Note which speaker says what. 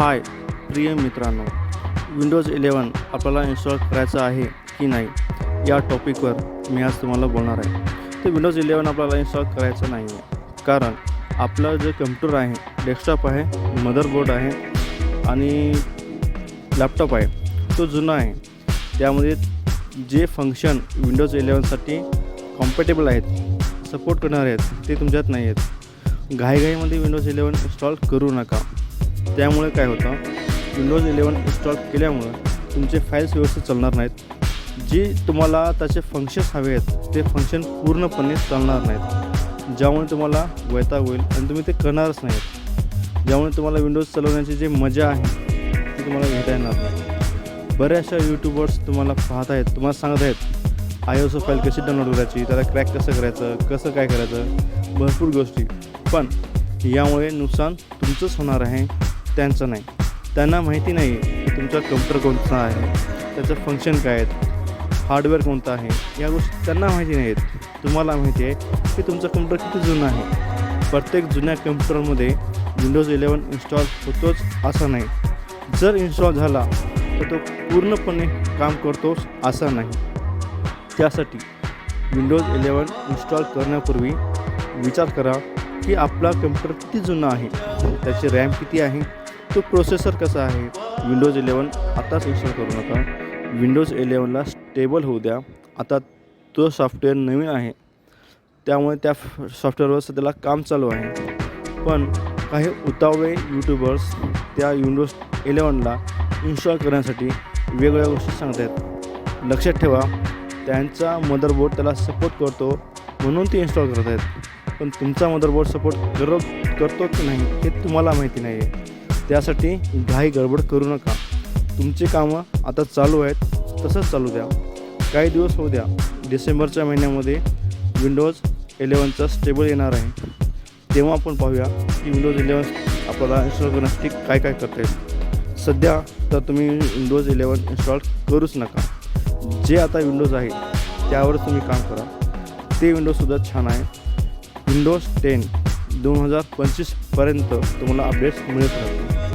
Speaker 1: हाय प्रिय मित्रांनो, विंडोज 11 आपल्याला इन्स्टॉल करायचं आहे की नाही या टॉपिकवर मी आज तुम्हाला बोलणार आहे. तर विंडोज 11 आपल्याला इन्स्टॉल करायचं नाही आहे, कारण आपला जो कम्प्युटर आहे, डेस्कटॉप आहे, मदरबोर्ड आहे आणि लॅपटॉप आहे, तो जुना आहे. त्यामध्ये जे फंक्शन विंडोज 11साठी कॉम्पॅटेबल आहेत, सपोर्ट करणारे आहेत, ते तुमच्यात नाही आहेत. घाईघाईमध्ये विंडोज 11 इन्स्टॉल करू नका. त्यामुळे काय होतं, विंडोज 11 इन्स्टॉल केल्यामुळं तुमचे फाईल्स व्यवस्थित चालणार नाहीत. जी तुम्हाला त्याचे फंक्शन्स हवे आहेत ते फंक्शन पूर्णपणे चालणार नाहीत, ज्यामुळे तुम्हाला वैताग होईल आणि तुम्ही ते करणारच नाहीत. ज्यामुळे तुम्हाला विंडोज चालवण्याची जी मजा आहे ती तुम्हाला घेता येणार नाही. बऱ्याचशा यूट्यूबर्स तुम्हाला पाहत आहेत, तुम्हाला सांगत आहेत ISO फाईल कशी डाउनलोड करायची, त्याला क्रॅक कसं करायचं, कसं काय करायचं, भरपूर गोष्टी. पण यामुळे नुकसान तुमचंच होणार आहे, त्यांचं नाही. त्यांना माहिती नाही की तुमचा कम्प्युटर कोणता आहे, त्याचं फंक्शन काय आहेत, हार्डवेअर कोणतं आहे, या गोष्टी त्यांना माहिती नाही आहेत. तुम्हाला माहिती आहे की तुमचा कम्प्युटर किती जुना आहे. प्रत्येक जुन्या कम्प्युटरमध्ये विंडोज 11 इन्स्टॉल होतोच असं नाही. जर इन्स्टॉल झाला तर तो पूर्णपणे काम करतोच असं नाही. त्यासाठी विंडोज 11 इन्स्टॉल करण्यापूर्वी विचार करा की आपला कम्प्युटर किती जुना आहे, त्याची रॅम किती आहे, तो प्रोसेसर कसा आहे. विंडोज 11 आताच इन्स्टॉल करू नका. विंडोज 11ला स्टेबल होऊ द्या. आता तो सॉफ्टवेअर नवीन आहे, त्यामुळे त्या सॉफ्टवेअरवर सध्याला काम चालू आहे. पण काही उतावळे यूट्यूबर्स त्या विंडोज 11ला इन्स्टॉल करण्यासाठी वेगवेगळ्या गोष्टी सांगत आहेत. लक्षात ठेवा, त्यांचा मदरबोर्ड त्याला सपोर्ट करतो म्हणून ते इन्स्टॉल करत आहेत. पण तुमचा मदरबोर्ड सपोर्ट करतो की नाही हे तुम्हाला माहिती नाही आहे. त्यासाठी घाई गडबड करू नका. तुमची कामं आता चालू आहेत, तसंच चालू द्या. काही दिवस होऊ द्या. डिसेंबरच्या महिन्यामध्ये विंडोज 11चा स्टेबल येणार आहे. तेव्हा आपण पाहूया की विंडोज 11 आपल्याला इन्स्टॉल करण्यासाठी काय काय करता येईल. सध्या तर तुम्ही विंडोज 11 इन्स्टॉल करूच नका. जे आता विंडोज आहे त्यावरच तुम्ही काम करा. ते विंडोजसुद्धा छान आहे. विंडोज 10 2025 पर्यंत तुम्हाला अपडेट्स मिळत राहतील.